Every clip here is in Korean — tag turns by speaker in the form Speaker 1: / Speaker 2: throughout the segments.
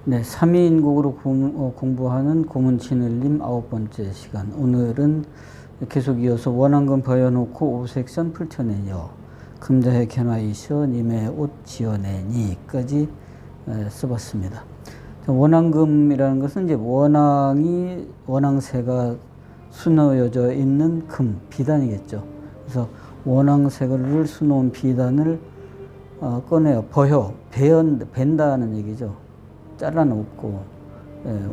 Speaker 1: 네, 3인국으로 공부하는 고문친을림 9번째 시간. 오늘은 계속 이어서 원앙금 버여놓고 5섹션 풀쳐내요. 금자해 견화이셔 님의 옷 지어내니까지 써봤습니다. 원앙금이라는 것은 이제 원앙새가 수놓여져 있는 금, 비단이겠죠. 그래서 원앙새를 수놓은 비단을 꺼내요. 벤다는 얘기죠. 잘라놓고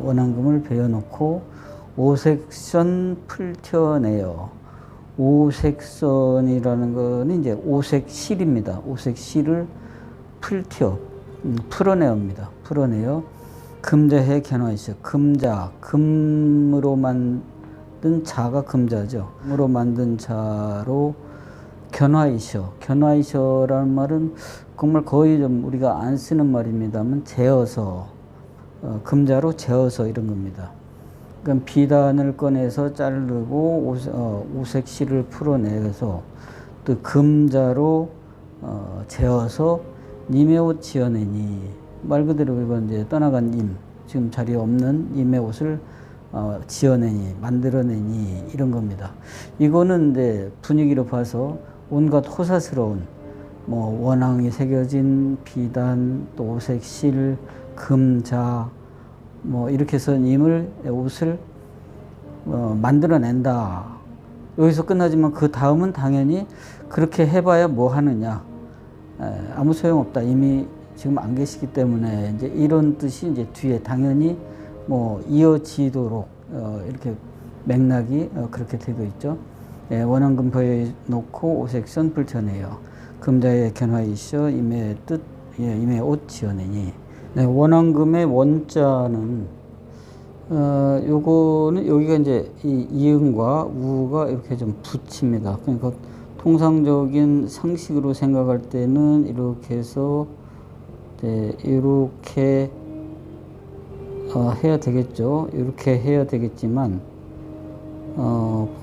Speaker 1: 원앙금을 베어놓고 5섹션 풀텨내요. 5섹선이라는 거는 이제 5색실입니다. 5색실을 풀어내옵니다. 풀어내요. 금자해 견화이셔. 금으로 만든 자가 금자죠. 금으로 만든 자로 견화이셔. 견화이셔라는 말은 정말 거의 좀 우리가 안 쓰는 말입니다만 재어서 금자로 재어서 이런 겁니다. 그러니까 비단을 꺼내서 자르고 오색실을 풀어내서 또 금자로 재어서 님의 옷 지어내니, 말 그대로 이건 이제 떠나간 님, 지금 자리에 없는 님의 옷을 지어내니, 만들어내니 이런 겁니다. 이거는 이제 분위기로 봐서 온갖 호사스러운 원앙이 새겨진 비단, 또 오색실, 금자, 이렇게 해서 님을 옷을 만들어낸다. 여기서 끝나지만 그 다음은 당연히 그렇게 해봐야 뭐 하느냐. 아무 소용없다. 이미 지금 안 계시기 때문에 이제 이런 뜻이 이제 뒤에 당연히 이어지도록 이렇게 맥락이 그렇게 되고 있죠. 원앙금 버여놓고 5섹션 풀쳐내요. 금자해 견화이셔 임의 뜻, 임의 옷 지어내니. 네, 원앙금의 원자는 요거는 여기가 이제 이 이응과 우가 이렇게 좀 붙입니다. 그러니까 통상적인 상식으로 생각할 때는 이렇게 해서 이렇게 해야 되겠죠. 이렇게 해야 되겠지만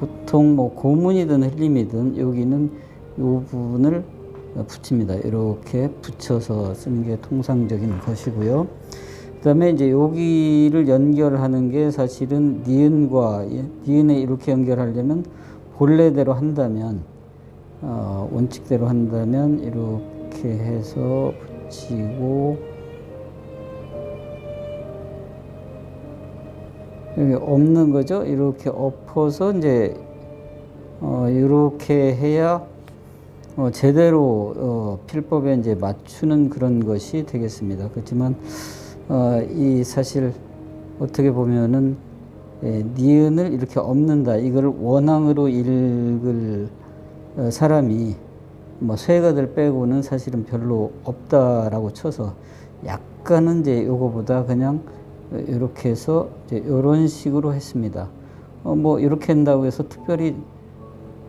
Speaker 1: 보통 고문이든 흘림이든 여기는 요 부분을 붙입니다. 이렇게 붙여서 쓰는 게 통상적인 것이고요. 그 다음에 이제 여기를 연결하는 게 사실은 니은에 이렇게 연결하려면 본래대로 한다면, 원칙대로 한다면 이렇게 해서 붙이고, 여기 없는 거죠. 이렇게 엎어서 이제 이렇게 해야 제대로 필법에 이제 맞추는 그런 것이 되겠습니다. 그렇지만 이 사실 어떻게 보면은 니은을 이렇게 엎는다, 이걸 원앙으로 읽을 사람이 쇠가들 빼고는 사실은 별로 없다라고 쳐서 약간은 이제 요거보다 그냥 이렇게 해서 이제 이런 식으로 했습니다. 이렇게 한다고 해서 특별히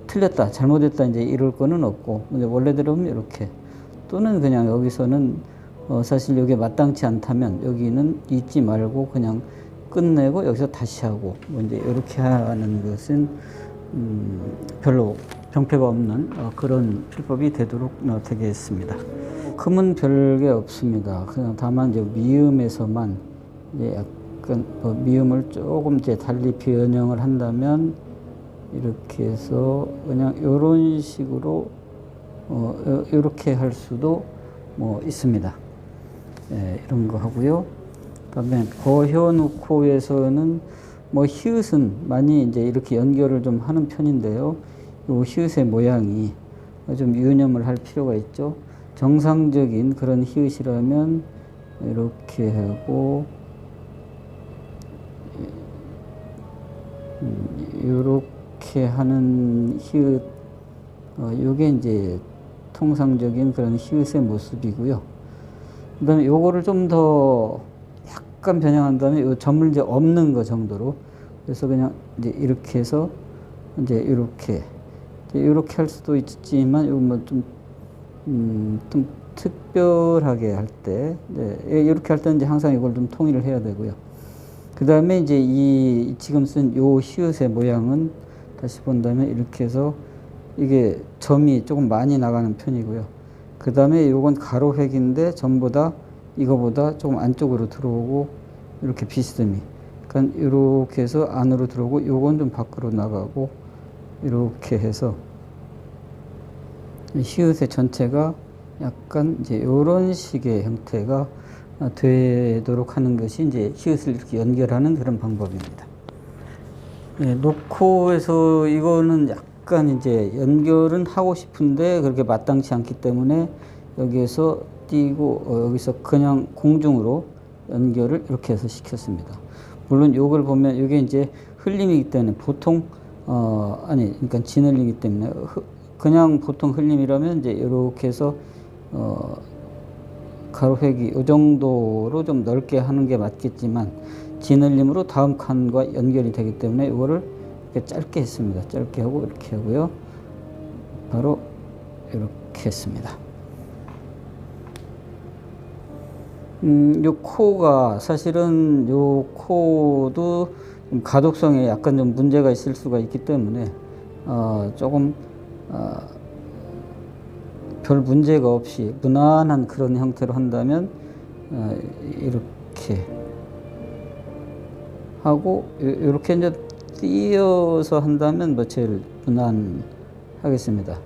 Speaker 1: 틀렸다, 잘못했다 이제 이럴 거는 없고, 근데 원래대로는 이렇게, 또는 그냥 여기서는 사실 여기에 마땅치 않다면 여기는 잊지 말고 그냥 끝내고 여기서 다시 하고 이제 이렇게 하는 것은 별로 병폐가 없는 그런 필법이 되도록 되겠습니다. 금은 별게 없습니다. 그냥 다만 이제 미음에서만 이제 약간 미음을 조금 이제 달리 변형을 한다면 이렇게 해서 그냥 이런 식으로 이렇게 할 수도 있습니다. 이런 거 하고요. 그다음에 버혀놓고에서는 히읗은 많이 이제 이렇게 연결을 좀 하는 편인데요. 이 히읗의 모양이 좀 유념을 할 필요가 있죠. 정상적인 그런 히읗이라면 이렇게 하고 이렇게 하는 히읗, 요게 이제 통상적인 그런 히읗의 모습이고요. 그 다음에 요거를 좀 더 약간 변형한 다음에 요 점을 이제 없는 거 정도로, 그래서 그냥 이제 이렇게 해서 이제 이렇게 할 수도 있지만 이거 좀 특별하게 할 때, 이렇게 할 때는 이제 항상 이걸 좀 통일을 해야 되고요. 그 다음에 이제 이 지금 쓴 요 히읗의 모양은 다시 본다면 이렇게 해서 이게 점이 조금 많이 나가는 편이고요. 그 다음에 요건 가로획인데 전부 다 이거보다 조금 안쪽으로 들어오고 이렇게 비스듬히. 그러니까 이렇게 해서 안으로 들어오고 요건 좀 밖으로 나가고 이렇게 해서 히읗의 전체가 약간 이제 이런 식의 형태가 되도록 하는 것이 이제 히읗을 이렇게 연결하는 그런 방법입니다. 네, 놓고에서 이거는 약간 이제 연결은 하고 싶은데 그렇게 마땅치 않기 때문에 여기에서 띄고 여기서 그냥 공중으로 연결을 이렇게 해서 시켰습니다. 물론 요걸 보면 이게 이제 흘림이기 때문에 보통 그러니까 진흘림이기 때문에 그냥 보통 흘림이라면 이제 이렇게 해서 가로획이 이 정도로 좀 넓게 하는 게 맞겠지만 진흘림으로 다음 칸과 연결이 되기 때문에 이거를 이렇게 짧게 했습니다. 짧게 하고 이렇게 하고요. 바로 이렇게 했습니다. 요 코가 사실은 요 코도 가독성에 약간 좀 문제가 있을 수가 있기 때문에 조금 별 문제가 없이 무난한 그런 형태로 한다면 이렇게 하고 이렇게 이제 띄어서 한다면 뭐 제일 무난하겠습니다.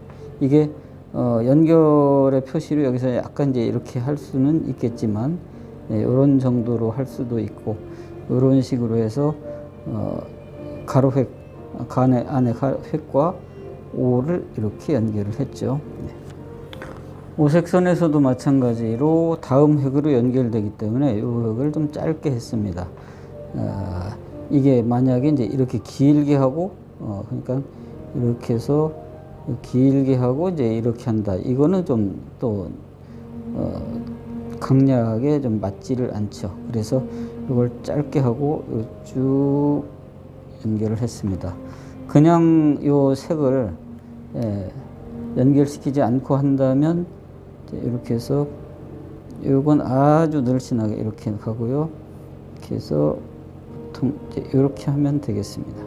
Speaker 1: 이게 연결의 표시로 여기서 약간 이제 이렇게 할 수는 있겠지만 이런 정도로 할 수도 있고 이런 식으로 해서 가로획 안에 획과 O를 이렇게 연결을 했죠. 오색선에서도 마찬가지로 다음 획으로 연결되기 때문에 이 획을 좀 짧게 했습니다. 이게 만약에 이제 이렇게 길게 하고 그러니까 이렇게 해서 길게 하고 이제 이렇게 한다. 이거는 좀 또 강약에 좀 맞지를 않죠. 그래서 이걸 짧게 하고 쭉 연결을 했습니다. 그냥 요 색을 연결시키지 않고 한다면 이렇게 해서 요건 아주 늘씬하게 이렇게 가고요. 이렇게 해서 보통 이렇게 하면 되겠습니다.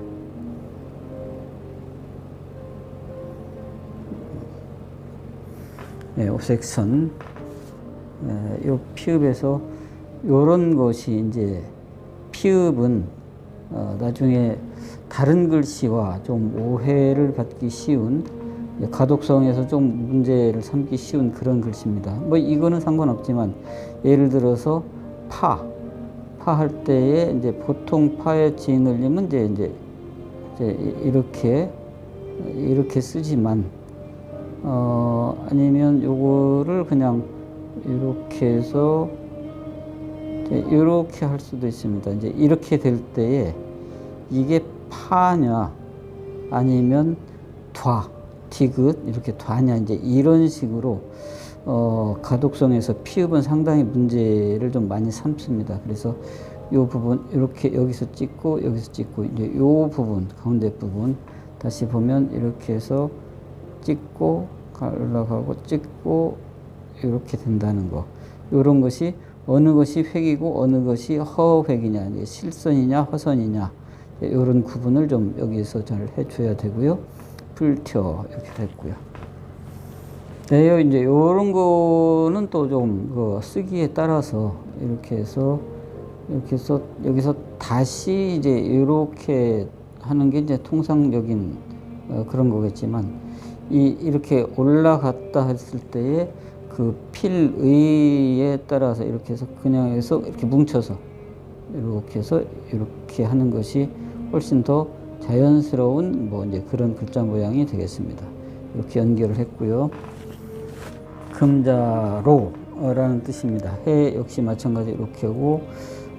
Speaker 1: 오색선 요 피읍에서 요런 것이 이제 피읍은 나중에 다른 글씨와 좀 오해를 받기 쉬운 가독성에서 좀 문제를 삼기 쉬운 그런 글씨입니다. 뭐 이거는 상관없지만 예를 들어서 파 할 때에 이제 보통 파의 진을림은 이제 이렇게 쓰지만 아니면 요거를 그냥 이렇게 해서 이렇게 할 수도 있습니다. 이제 이렇게 될 때에 이게 파냐 아니면 디귿 이렇게 ద్వా냐 이제 이런 식으로 가독성에서 피읍은 상당히 문제를 좀 많이 삼습니다. 그래서 요 부분 이렇게 여기서 찍고 이제 요 부분 가운데 부분 다시 보면 이렇게 해서 찍고 올라가고 찍고 이렇게 된다는 거. 이런 것이 어느 것이 획이고 어느 것이 허획이냐, 실선이냐 허선이냐 이런 구분을 좀 여기서 잘 해줘야 되고요. 불튀어 이렇게 했고요. 네, 이제 이런 거는 또 좀 쓰기에 따라서 이렇게 해서 여기서 다시 이제 이렇게 하는 게 이제 통상적인 그런 거겠지만 이렇게 올라갔다 했을 때에 그 필의에 따라서 이렇게 해서 그냥 해서 이렇게 뭉쳐서 이렇게 해서 이렇게 하는 것이 훨씬 더 자연스러운 뭐 이제 그런 글자 모양이 되겠습니다. 이렇게 연결을 했고요. 금자로라는 뜻입니다. 해 역시 마찬가지 이렇게 하고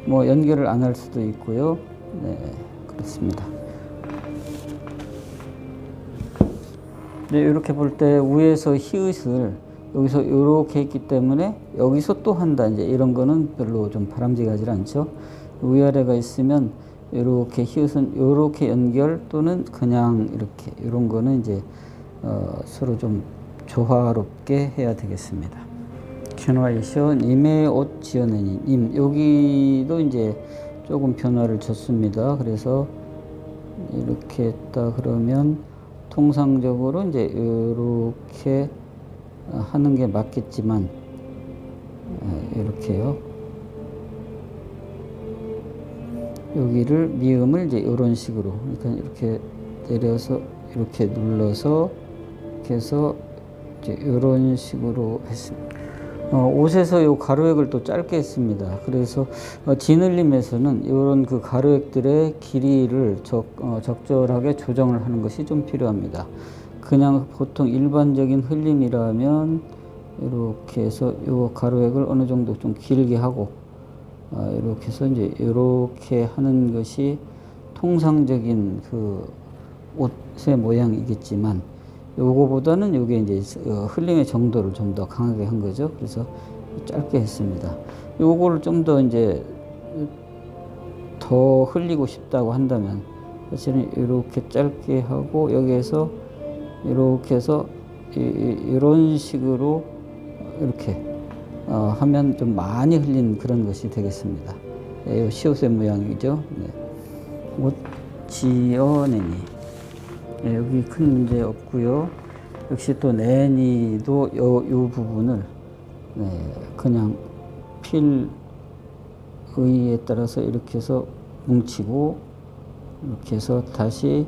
Speaker 1: 뭐 연결을 안 할 수도 있고요. 네, 그렇습니다. 네, 이렇게 볼 때 위에서 히읗을 여기서 이렇게 했기 때문에 여기서 또 한다. 이제 이런 거는 별로 좀 바람직하지 않죠. 위아래가 있으면 이렇게 히읗은 이렇게 연결 또는 그냥 이렇게 이런 거는 이제 서로 좀 조화롭게 해야 되겠습니다. 견화이셔 님의 옷 지어내니 님 여기도 이제 조금 변화를 줬습니다. 그래서 이렇게 했다 그러면 통상적으로 이제 이렇게 하는 게 맞겠지만 이렇게요. 여기를 미음을 이제 이런 식으로, 그러니까 이렇게 내려서 이렇게 눌러서 이렇게 해서 이제 이런 식으로 했습니다. 옷에서 요 가로액을 또 짧게 했습니다. 그래서 진흘림에서는 이런 그 가로액들의 길이를 적절하게 조정을 하는 것이 좀 필요합니다. 그냥 보통 일반적인 흘림이라면 이렇게 해서 요 가로액을 어느 정도 좀 길게 하고 이렇게 해서 이제 이렇게 하는 것이 통상적인 그 옷의 모양이겠지만, 요거보다는 요게 이제 흘림의 정도를 좀 더 강하게 한 거죠. 그래서 짧게 했습니다. 요거를 좀 더 이제 더 흘리고 싶다고 한다면 사실은 이렇게 짧게 하고 여기에서 이렇게 해서 이런 식으로 이렇게 하면 좀 많이 흘린 그런 것이 되겠습니다. 이 시옷의 모양이죠. 네. 옷 지어내니. 네, 여기 큰 문제 없고요. 역시 또 내니도 요 부분을 그냥 필의에 따라서 이렇게 해서 뭉치고 이렇게 해서 다시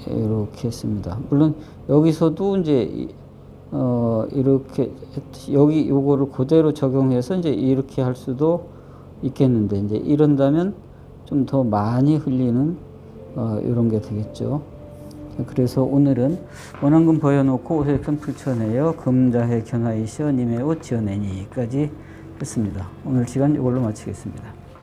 Speaker 1: 이렇게 했습니다. 물론 여기서도 이제 이렇게 여기 요거를 그대로 적용해서 이제 이렇게 할 수도 있겠는데, 이제 이런다면 좀 더 많이 흘리는 이런 게 되겠죠. 그래서 오늘은 원앙금 보여놓고 옷의 편 풀쳐내어 금자해 견화이시여 님의 옷 지어내니까지 했습니다. 오늘 시간 이걸로 마치겠습니다.